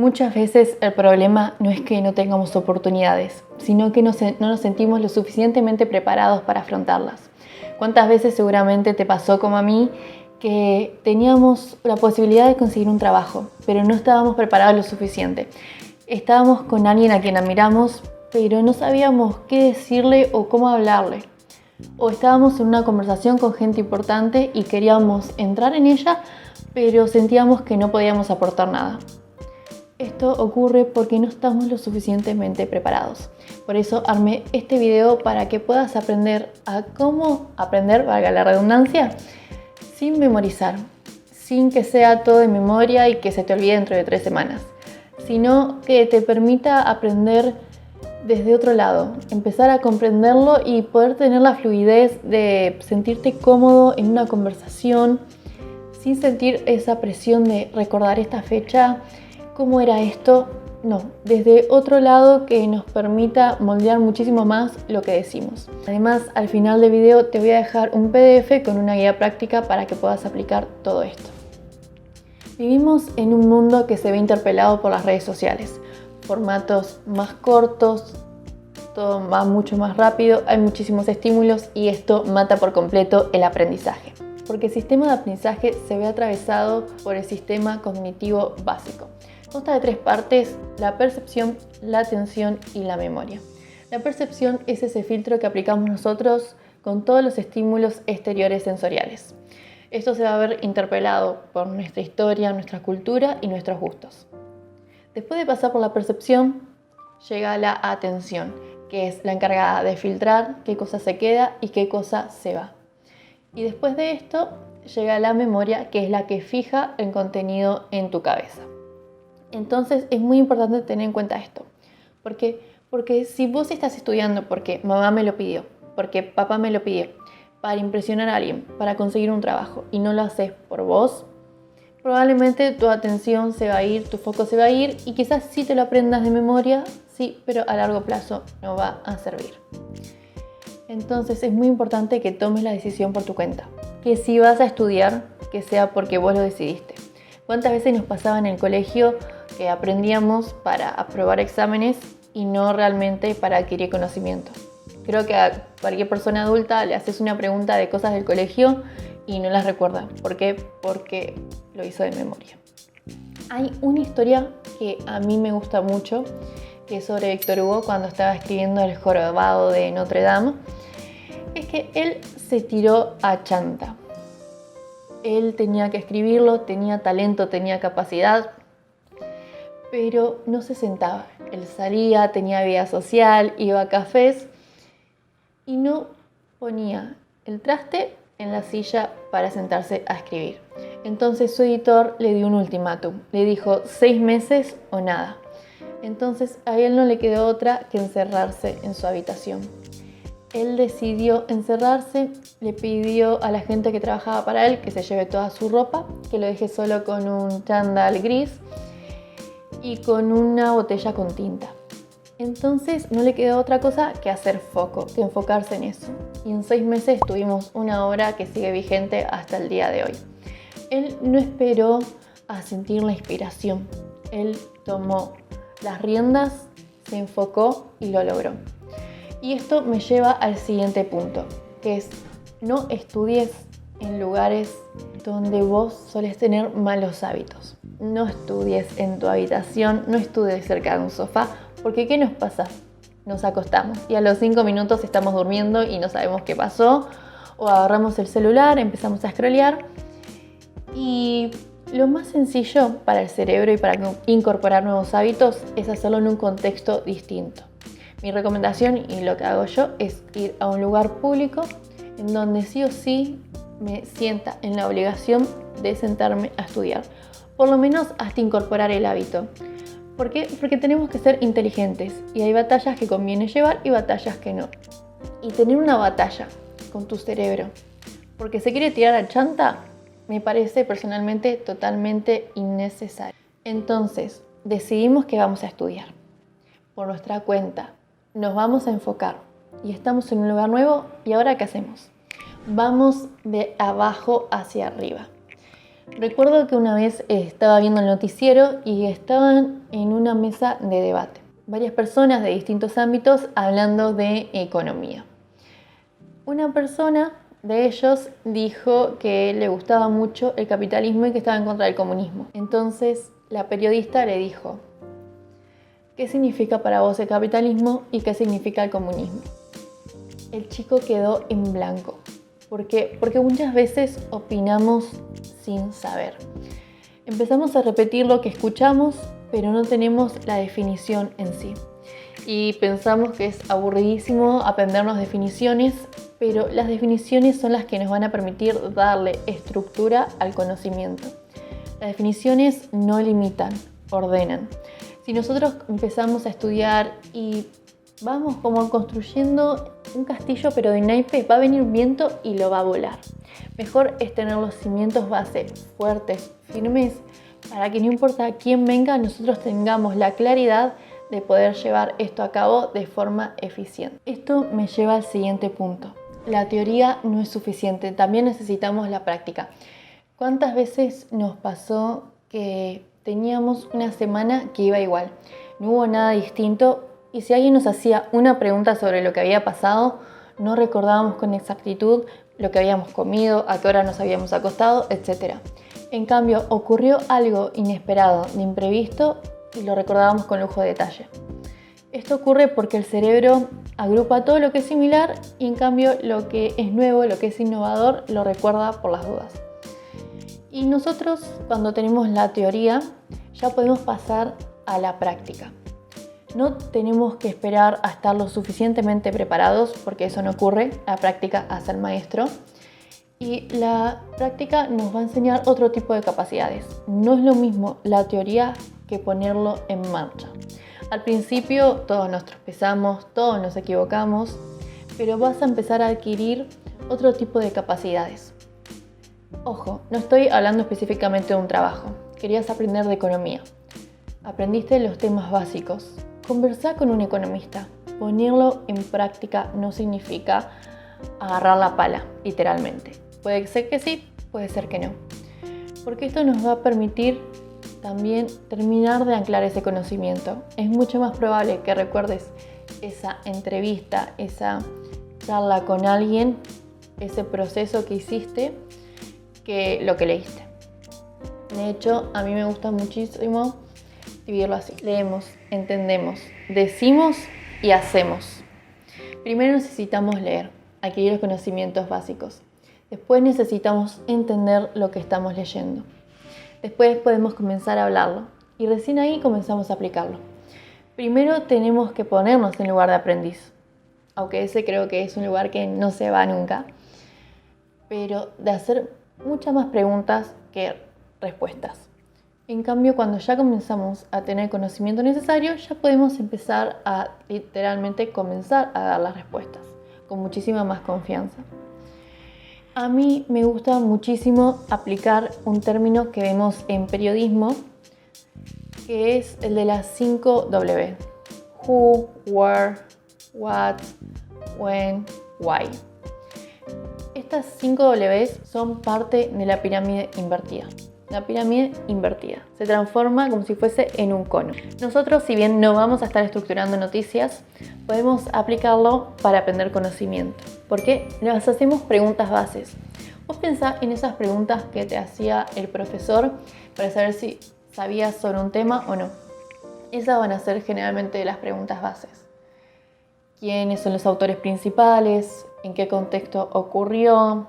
Muchas veces el problema no es que no tengamos oportunidades, sino que no nos sentimos lo suficientemente preparados para afrontarlas. ¿Cuántas veces seguramente te pasó como a mí que teníamos la posibilidad de conseguir un trabajo, pero no estábamos preparados lo suficiente? Estábamos con alguien a quien admiramos, pero no sabíamos qué decirle o cómo hablarle. O estábamos en una conversación con gente importante y queríamos entrar en ella, pero sentíamos que no podíamos aportar nada. Esto ocurre porque no estamos lo suficientemente preparados. Por eso armé este video para que puedas aprender a cómo aprender, valga la redundancia, sin memorizar, sin que sea todo de memoria y que se te olvide dentro de 3 semanas, sino que te permita aprender desde otro lado, empezar a comprenderlo y poder tener la fluidez de sentirte cómodo en una conversación sin sentir esa presión de recordar esta fecha. ¿Cómo era esto? No, desde otro lado que nos permita moldear muchísimo más lo que decimos. Además, al final del video te voy a dejar un PDF con una guía práctica para que puedas aplicar todo esto. Vivimos en un mundo que se ve interpelado por las redes sociales. Formatos más cortos, todo va mucho más rápido, hay muchísimos estímulos y esto mata por completo el aprendizaje. Porque el sistema de aprendizaje se ve atravesado por el sistema cognitivo básico. Consta de 3 partes: la percepción, la atención y la memoria. La percepción es ese filtro que aplicamos nosotros con todos los estímulos exteriores sensoriales. Esto se va a ver interpelado por nuestra historia, nuestra cultura y nuestros gustos. Después de pasar por la percepción, llega la atención, que es la encargada de filtrar qué cosa se queda y qué cosa se va. Y después de esto llega la memoria, que es la que fija el contenido en tu cabeza. Entonces es muy importante tener en cuenta esto. ¿Por qué? Porque si vos estás estudiando porque mamá me lo pidió, porque papá me lo pidió, para impresionar a alguien, para conseguir un trabajo, y no lo haces por vos, probablemente tu atención se va a ir, tu foco se va a ir, y quizás sí te lo aprendas de memoria, sí, pero a largo plazo no va a servir. Entonces es muy importante que tomes la decisión por tu cuenta. Que si vas a estudiar, que sea porque vos lo decidiste. ¿Cuántas veces nos pasaba en el colegio que aprendíamos para aprobar exámenes y no realmente para adquirir conocimiento? Creo que a cualquier persona adulta le haces una pregunta de cosas del colegio y no las recuerda. ¿Por qué? Porque lo hizo de memoria. Hay una historia que a mí me gusta mucho, que es sobre Víctor Hugo cuando estaba escribiendo El jorobado de Notre Dame. Es que él se tiró a chanta. Él tenía que escribirlo, tenía talento, tenía capacidad, pero no se sentaba. Él salía, tenía vida social, iba a cafés y no ponía el traste en la silla para sentarse a escribir. Entonces su editor le dio un ultimátum, le dijo 6 meses o nada. Entonces a él no le quedó otra que encerrarse en su habitación. Él decidió encerrarse, le pidió a la gente que trabajaba para él que se lleve toda su ropa, que lo deje solo con un chándal gris y con una botella con tinta. Entonces no le quedó otra cosa que hacer foco, que enfocarse en eso. Y en 6 meses tuvimos una obra que sigue vigente hasta el día de hoy. Él no esperó a sentir la inspiración. Él tomó las riendas, se enfocó y lo logró. Y esto me lleva al siguiente punto, que es: no estudies en lugares donde vos solés tener malos hábitos. No estudies en tu habitación, no estudies cerca de un sofá, porque ¿qué nos pasa? Nos acostamos y a los 5 minutos estamos durmiendo y no sabemos qué pasó, o agarramos el celular, empezamos a scrollear. Y lo más sencillo para el cerebro y para incorporar nuevos hábitos es hacerlo en un contexto distinto. Mi recomendación y lo que hago yo es ir a un lugar público en donde sí o sí me sienta en la obligación de sentarme a estudiar, por lo menos hasta incorporar el hábito. ¿Por qué? Porque tenemos que ser inteligentes y hay batallas que conviene llevar y batallas que no. Y tener una batalla con tu cerebro porque se quiere tirar a chanta me parece personalmente totalmente innecesario. Entonces decidimos que vamos a estudiar por nuestra cuenta. Nos vamos a enfocar y estamos en un lugar nuevo. ¿Y ahora qué hacemos? Vamos de abajo hacia arriba. Recuerdo que una vez estaba viendo el noticiero y estaban en una mesa de debate. Varias personas de distintos ámbitos hablando de economía. Una persona de ellos dijo que le gustaba mucho el capitalismo y que estaba en contra del comunismo. Entonces la periodista le dijo: ¿qué significa para vos el capitalismo y qué significa el comunismo? El chico quedó en blanco. ¿Por qué? Porque muchas veces opinamos sin saber. Empezamos a repetir lo que escuchamos, pero no tenemos la definición en sí. Y pensamos que es aburridísimo aprendernos definiciones, pero las definiciones son las que nos van a permitir darle estructura al conocimiento. Las definiciones no limitan, ordenan. Si nosotros empezamos a estudiar y vamos como construyendo un castillo pero de naipe, va a venir viento y lo va a volar. Mejor es tener los cimientos base fuertes, firmes, para que no importa quién venga, nosotros tengamos la claridad de poder llevar esto a cabo de forma eficiente. Esto me lleva al siguiente punto. La teoría no es suficiente, también necesitamos la práctica. ¿Cuántas veces nos pasó que teníamos una semana que iba igual? No hubo nada distinto y si alguien nos hacía una pregunta sobre lo que había pasado, no recordábamos con exactitud lo que habíamos comido, a qué hora nos habíamos acostado, etc. En cambio, ocurrió algo inesperado, de imprevisto, y lo recordábamos con lujo de detalle. Esto ocurre porque el cerebro agrupa todo lo que es similar y en cambio lo que es nuevo, lo que es innovador, lo recuerda por las dudas. Y nosotros, cuando tenemos la teoría, ya podemos pasar a la práctica. No tenemos que esperar a estar lo suficientemente preparados, porque eso no ocurre. La práctica hace al maestro. Y la práctica nos va a enseñar otro tipo de capacidades. No es lo mismo la teoría que ponerlo en marcha. Al principio todos nos tropezamos, todos nos equivocamos, pero vas a empezar a adquirir otro tipo de capacidades. Ojo, no estoy hablando específicamente de un trabajo. Querías aprender de economía. Aprendiste los temas básicos. Conversá con un economista. Ponerlo en práctica no significa agarrar la pala, literalmente. Puede ser que sí, puede ser que no. Porque esto nos va a permitir también terminar de anclar ese conocimiento. Es mucho más probable que recuerdes esa entrevista, esa charla con alguien, ese proceso que hiciste, que lo que leíste. De hecho, a mí me gusta muchísimo dividirlo así. Leemos, entendemos, decimos y hacemos. Primero necesitamos leer, adquirir los conocimientos básicos. Después necesitamos entender lo que estamos leyendo. Después podemos comenzar a hablarlo y recién ahí comenzamos a aplicarlo. Primero tenemos que ponernos en lugar de aprendiz, aunque ese creo que es un lugar que no se va nunca, pero de hacer muchas más preguntas que respuestas. En cambio, cuando ya comenzamos a tener el conocimiento necesario, ya podemos empezar a literalmente comenzar a dar las respuestas con muchísima más confianza. A mí me gusta muchísimo aplicar un término que vemos en periodismo, que es el de las 5 W. Who, where, what, when, why. Estas 5 Ws son parte de la pirámide invertida. La pirámide invertida se transforma como si fuese en un cono. Nosotros, si bien no vamos a estar estructurando noticias, podemos aplicarlo para aprender conocimiento, porque nos hacemos preguntas bases. Vos pensá en esas preguntas que te hacía el profesor para saber si sabías sobre un tema o no. Esas van a ser generalmente las preguntas bases. ¿Quiénes son los autores principales? ¿En qué contexto ocurrió?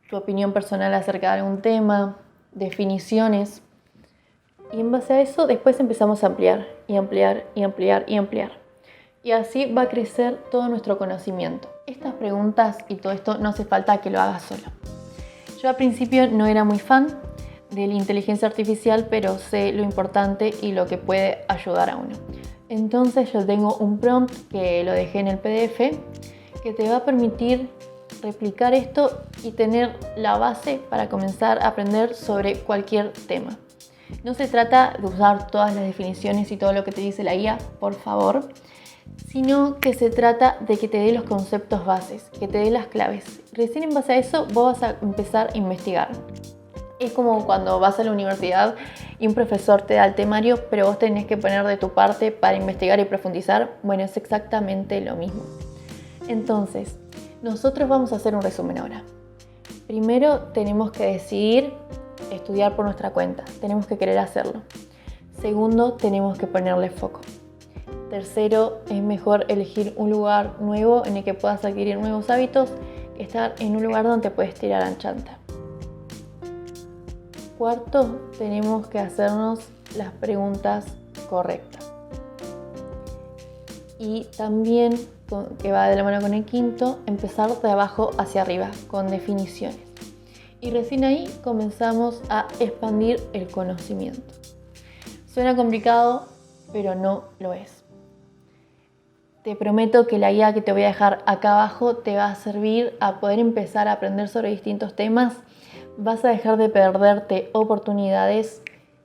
¿Tu opinión personal acerca de algún tema? Definiciones. Y en base a eso después empezamos a ampliar y ampliar y ampliar y ampliar. Y así va a crecer todo nuestro conocimiento. Estas preguntas y todo esto no hace falta que lo hagas solo. Yo al principio no era muy fan de la inteligencia artificial, pero sé lo importante y lo que puede ayudar a uno. Entonces yo tengo un prompt que lo dejé en el PDF que te va a permitir replicar esto y tener la base para comenzar a aprender sobre cualquier tema. No se trata de usar todas las definiciones y todo lo que te dice la guía, por favor, sino que se trata de que te dé los conceptos bases, que te dé las claves. Recién en base a eso vos vas a empezar a investigar. Es como cuando vas a la universidad y un profesor te da el temario, pero vos tenés que poner de tu parte para investigar y profundizar. Bueno, es exactamente lo mismo. Entonces, nosotros vamos a hacer un resumen ahora. Primero tenemos que decidir estudiar por nuestra cuenta, tenemos que querer hacerlo. Segundo, tenemos que ponerle foco. Tercero, es mejor elegir un lugar nuevo en el que puedas adquirir nuevos hábitos que estar en un lugar donde te puedes tirar en chanta. Cuarto, tenemos que hacernos las preguntas correctas. Y también, que va de la mano con el quinto, empezar de abajo hacia arriba, con definiciones. Y recién ahí comenzamos a expandir el conocimiento. Suena complicado, pero no lo es. Te prometo que la guía que te voy a dejar acá abajo te va a servir a poder empezar a aprender sobre distintos temas. Vas a dejar de perderte oportunidades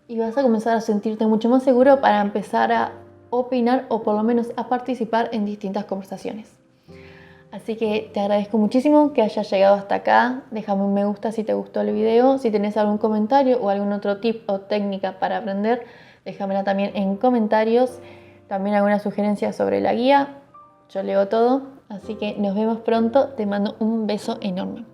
y vas a comenzar a sentirte mucho más seguro para empezar a opinar o por lo menos a participar en distintas conversaciones. Así que te agradezco muchísimo que hayas llegado hasta acá. Déjame un me gusta si te gustó el video. Si tenés algún comentario o algún otro tip o técnica para aprender, déjamela también en comentarios. También alguna sugerencia sobre la guía. Yo leo todo. Así que nos vemos pronto. Te mando un beso enorme.